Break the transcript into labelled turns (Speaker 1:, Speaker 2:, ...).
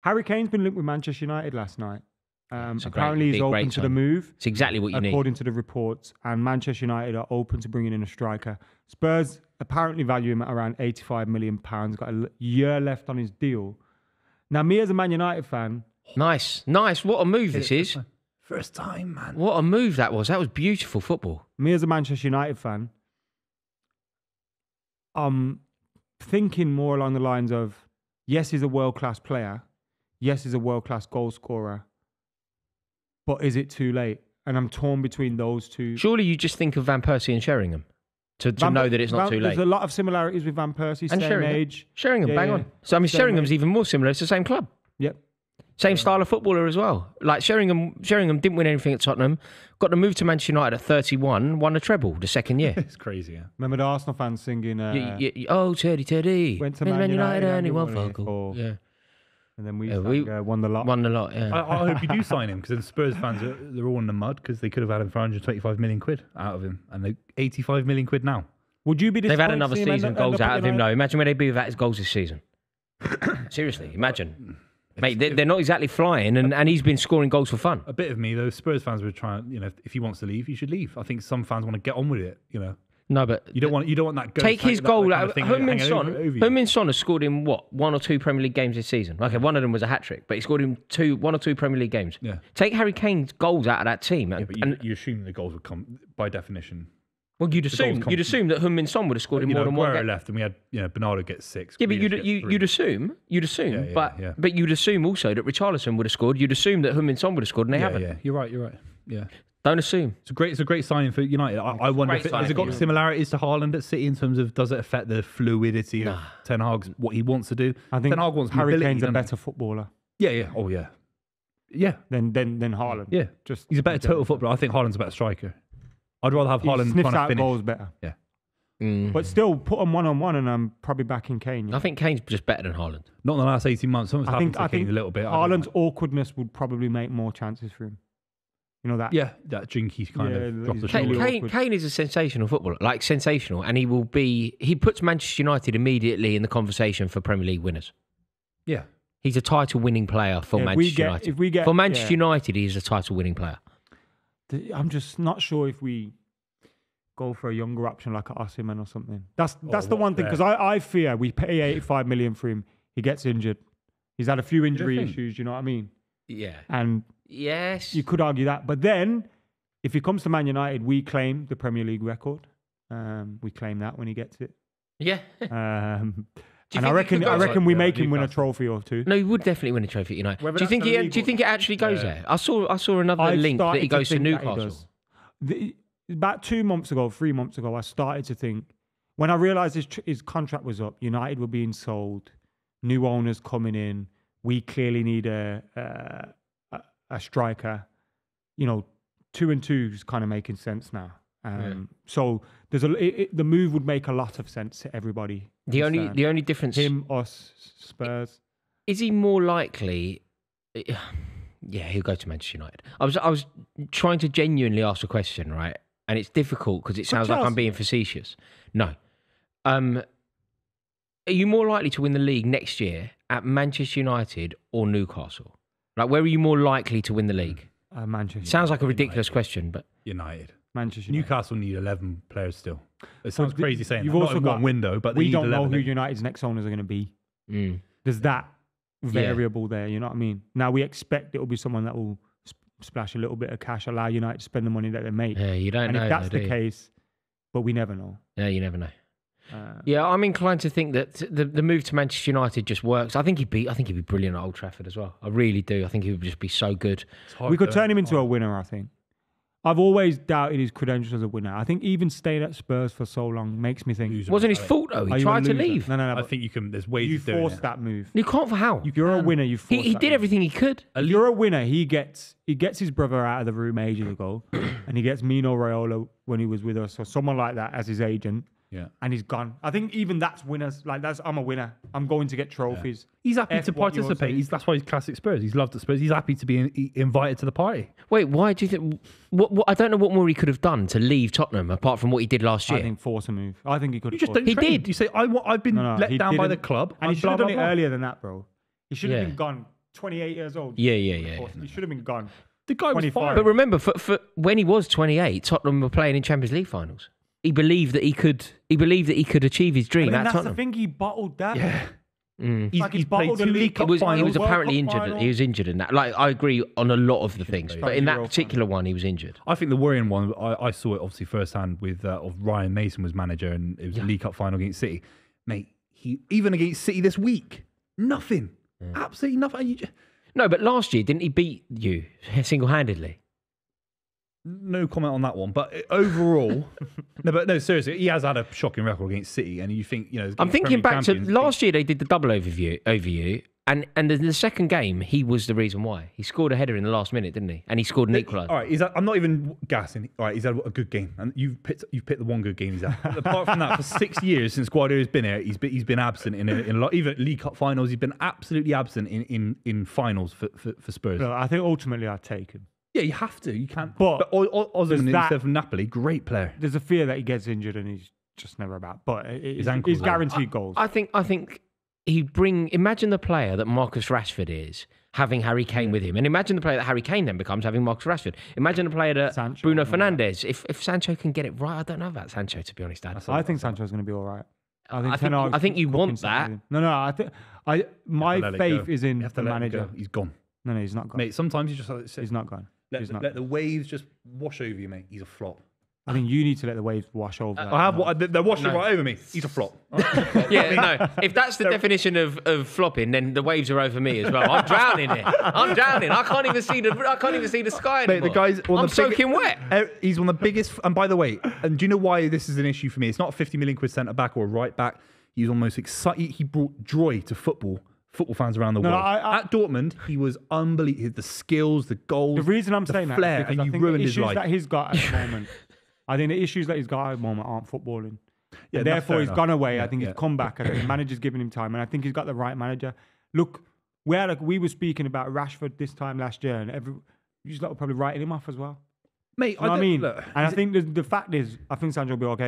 Speaker 1: Harry Kane's been linked with Manchester United last night.
Speaker 2: Apparently
Speaker 1: he's open to the move.
Speaker 2: It's exactly what you need.
Speaker 1: According to the reports. And Manchester United are open to bringing in a striker. Spurs apparently value him at around £85 million. Got a year left on his deal. Now, me as a Man United fan...
Speaker 2: Nice. What a move this is.
Speaker 3: First time, man.
Speaker 2: What a move that was. That was beautiful football.
Speaker 1: Me as a Manchester United fan, I'm thinking more along the lines of, yes, he's a world-class player. Yes, he's a world-class goal scorer. But is it too late? And I'm torn between those two.
Speaker 2: Surely you just think of Van Persie and Sheringham to know that it's not too late.
Speaker 1: There's a lot of similarities with Van Persie,
Speaker 2: and
Speaker 1: same
Speaker 2: Sheringham.
Speaker 1: age.
Speaker 2: Sheringham, bang on. So, I mean, Sheringham's even more similar. It's the same club.
Speaker 1: Yep.
Speaker 2: Same style of footballer as well. Like Sheringham didn't win anything at Tottenham, got to move to Manchester United at 31, won a treble the second year.
Speaker 3: It's crazy, yeah.
Speaker 1: Remember the Arsenal fans singing...
Speaker 2: oh, Teddy.
Speaker 1: Went to Man United
Speaker 2: and he won
Speaker 1: for
Speaker 2: goal. Yeah.
Speaker 1: And then we won the lot.
Speaker 2: Won the lot, yeah.
Speaker 3: I hope you do sign him, because the Spurs fans, they're all in the mud, because they could have had him for 125 million quid out of him. And they're 85 million quid now.
Speaker 1: Would you be
Speaker 2: They've had another season goals out of him, though. Imagine where they'd be without his goals this season. Seriously, imagine. Mate, they're not exactly flying, and he's been scoring goals for fun.
Speaker 3: A bit of me, though, Spurs fans were trying, if he wants to leave, he should leave. I think some fans want to get on with it,
Speaker 2: No, but
Speaker 3: you don't want that.
Speaker 2: Take his goal out. Heung-min Son has scored in what, 1 or 2 Premier League games this season. Okay, one of them was a hat trick, but he scored in 1 or 2 Premier League games.
Speaker 3: Yeah.
Speaker 2: Take Harry Kane's goals out of that team,
Speaker 3: but you assume the goals would come by definition.
Speaker 2: Well, you'd assume that Heung-min Son would have scored in more than one game.
Speaker 3: Left, and we had Bernardo get 6.
Speaker 2: Yeah, but you'd assume, but you'd assume also that Richarlison would have scored. You'd assume that Heung-min Son would have scored, and they haven't.
Speaker 3: Yeah, you're right. Yeah.
Speaker 2: Don't assume.
Speaker 3: It's a great signing for United. I wonder has it got similarities to Haaland at City in terms of does it affect the fluidity of Ten Hag's what he wants to do?
Speaker 1: I think
Speaker 3: Ten Hag wants
Speaker 1: Harry
Speaker 3: mobility,
Speaker 1: Kane's a better footballer.
Speaker 3: Yeah. Oh yeah. Yeah.
Speaker 1: Than Haaland.
Speaker 3: Yeah. He's a better total footballer. I think Haaland's a better striker. I'd rather have Haaland
Speaker 1: sniffs
Speaker 3: trying to
Speaker 1: out
Speaker 3: finish.
Speaker 1: goals better.
Speaker 3: Yeah.
Speaker 1: But still, put them 1-on-1, and I'm probably backing Kane.
Speaker 2: I think Kane's just better than Haaland.
Speaker 3: Not in the last 18 months. Something's happened to Kane a little bit.
Speaker 1: Haaland's awkwardness would probably make more chances for him. You know that?
Speaker 3: Yeah, that jinky kind of drop the shoulder.
Speaker 2: Kane is a sensational footballer, sensational, and he puts Manchester United immediately in the conversation for Premier League winners.
Speaker 3: Yeah.
Speaker 2: He's a title-winning player for Manchester United. For Manchester United, he's a title-winning player.
Speaker 1: I'm just not sure if we go for a younger option like a Osimhen or something. That's the one thing, because I fear we pay 85 million for him, he gets injured. He's had a few injury issues, you know what I mean?
Speaker 2: Yeah.
Speaker 1: And
Speaker 2: yes,
Speaker 1: you could argue that. But then, if he comes to Man United, we claim the Premier League record. We claim that when he gets it.
Speaker 2: Yeah.
Speaker 1: And I reckon we make him win a trophy or two.
Speaker 2: No, he would definitely win a trophy at United. Do you think it actually goes there? I saw another link that he goes to Newcastle.
Speaker 1: About 3 months ago, I started to think, when I realised his contract was up, United were being sold, new owners coming in, we clearly need a striker. 2 and 2 is kind of making sense now. So the move would make a lot of sense to everybody.
Speaker 2: The only difference,
Speaker 1: him, us, Spurs.
Speaker 2: Is he more likely? Yeah, he'll go to Manchester United. I was trying to genuinely ask a question, right? And it's difficult because it sounds like I'm being facetious. No. Are you more likely to win the league next year at Manchester United or Newcastle? Like, where are you more likely to win the league?
Speaker 1: Manchester.
Speaker 2: Sounds like a ridiculous question, but
Speaker 3: United.
Speaker 1: Manchester United.
Speaker 3: Newcastle need 11 players still. It sounds crazy saying
Speaker 1: you've
Speaker 3: that.
Speaker 1: Also
Speaker 3: not in
Speaker 1: got
Speaker 3: one window, but
Speaker 1: we don't know who United's next owners are going to be. There's that variable there, you know what I mean? Now we expect it will be someone that will splash a little bit of cash, allow United to spend the money that they make.
Speaker 2: Yeah, you don't know.
Speaker 1: And if that's the case, but we never know.
Speaker 2: Yeah, you never know. Yeah, I'm inclined to think that the move to Manchester United just works. I think he'd be brilliant at Old Trafford as well. I really do. I think he would just be so good.
Speaker 1: We could turn him into a winner, I think. I've always doubted his credentials as a winner. I think even staying at Spurs for so long makes me think...
Speaker 2: It wasn't his fault, though. He tried to leave.
Speaker 1: No.
Speaker 3: I think you can... There's ways
Speaker 1: you
Speaker 3: of doing it.
Speaker 1: force that move.
Speaker 2: You can't for how?
Speaker 1: You're a winner, you force
Speaker 2: He did everything he could.
Speaker 1: You're a winner. He gets his brother out of the room ages ago, and he gets Mino Raiola when he was with us, or someone like that as his agent.
Speaker 3: Yeah.
Speaker 1: And he's gone. I think even that's winners. I'm a winner. I'm going to get trophies.
Speaker 3: Yeah. He's happy to participate. That's why he's classic Spurs. He's loved at Spurs. He's happy to be invited to the party.
Speaker 2: Wait, why do you think... What I don't know what more he could have done to leave Tottenham apart from what he did last year.
Speaker 1: I think force a move. I think he could have.
Speaker 3: You just don't
Speaker 2: He
Speaker 3: train.
Speaker 2: did.
Speaker 3: You say, I've been let down by the club.
Speaker 1: And he should have done it earlier than that, bro. He should have been gone 28 years old.
Speaker 2: Yeah.
Speaker 1: He should have been gone.
Speaker 3: The guy was fine.
Speaker 2: But remember, for when he was 28, Tottenham were playing in Champions League finals. He believed that he could achieve his dream at
Speaker 1: that's
Speaker 2: Tottenham.
Speaker 1: the thing. He bottled that.
Speaker 3: Yeah.
Speaker 1: He's
Speaker 3: played
Speaker 1: bottled
Speaker 3: 2
Speaker 1: the
Speaker 3: League Cup
Speaker 2: He
Speaker 3: finals.
Speaker 2: was apparently
Speaker 1: World Cup
Speaker 2: injured.
Speaker 1: final.
Speaker 2: He was injured in that. Like, I agree on a lot of the things, but in that
Speaker 1: Euro
Speaker 2: particular one, he was injured.
Speaker 3: I think the worrying one, I saw it obviously firsthand with of Ryan Mason was manager, and it was a League Cup final against City. Mate, he even against City this week, nothing, absolutely nothing.
Speaker 2: No, but last year, didn't he beat you single-handedly?
Speaker 3: No comment on that one, but overall, no, seriously, he has had a shocking record against City, and you think,
Speaker 2: I'm thinking back to last year. They did the double over you, and in the second game, he was the reason why. He scored a header in the last minute, didn't he? And he scored an equaliser.
Speaker 3: All right, I'm not even gassing. All right, he's had a good game, and you've picked the one good game he's had. Apart from that, for 6 years since Guardiola's been here, he's been absent in a lot, even League Cup finals. He's been absolutely absent in finals for Spurs.
Speaker 1: Look, I think ultimately I'd take him.
Speaker 3: Yeah, you have to. You can't.
Speaker 1: But
Speaker 3: Osimhen instead of Napoli, great player.
Speaker 1: There's a fear that he gets injured and he's just never about. But
Speaker 3: His ankles
Speaker 1: he's guaranteed goals.
Speaker 2: I think imagine the player that Marcus Rashford is having Harry Kane with him, and imagine the player that Harry Kane then becomes having Marcus Rashford. Imagine the player that
Speaker 1: Sancho,
Speaker 2: Bruno Fernandes. If Sancho can get it right, I don't know about Sancho, to be honest, Dad.
Speaker 1: I think Sancho's going to be all right.
Speaker 2: I think you want that.
Speaker 1: No. I think my faith is in the manager.
Speaker 3: He's gone.
Speaker 1: No, he's not gone.
Speaker 3: Mate, sometimes you just
Speaker 1: He's not gone.
Speaker 3: let the waves just wash over you, mate. He's a flop.
Speaker 1: I think you need to let the waves wash over.
Speaker 3: They're washing right over me. He's a flop.
Speaker 2: Yeah, no. If that's the definition of flopping, then the waves are over me as well. I'm drowning here. I'm drowning. I can't even see the sky anymore.
Speaker 3: Mate, the guy's
Speaker 2: I'm soaking wet.
Speaker 3: He's one of the biggest. And by the way, and do you know why this is an issue for me? It's not a 50 million quid centre back or a right back. He's almost excited. He brought joy to football fans around the world. At Dortmund, he was unbelievable. The skills, the goals.
Speaker 1: The reason I'm saying
Speaker 3: flair,
Speaker 1: that is because
Speaker 3: and
Speaker 1: I
Speaker 3: you
Speaker 1: think
Speaker 3: ruined
Speaker 1: the
Speaker 3: his
Speaker 1: issues
Speaker 3: life.
Speaker 1: that he's got at the moment. I think the issues that he's got at the moment aren't footballing.
Speaker 3: Yeah,
Speaker 1: And therefore, he's gone away.
Speaker 3: Yeah,
Speaker 1: I think he's come back. I think the manager's giving him time, and I think he's got the right manager. Look, we were speaking about Rashford this time last year, and you just probably writing him off as well.
Speaker 3: Mate,
Speaker 1: You know what I mean? And I think the fact is, I think Sancho will be okay.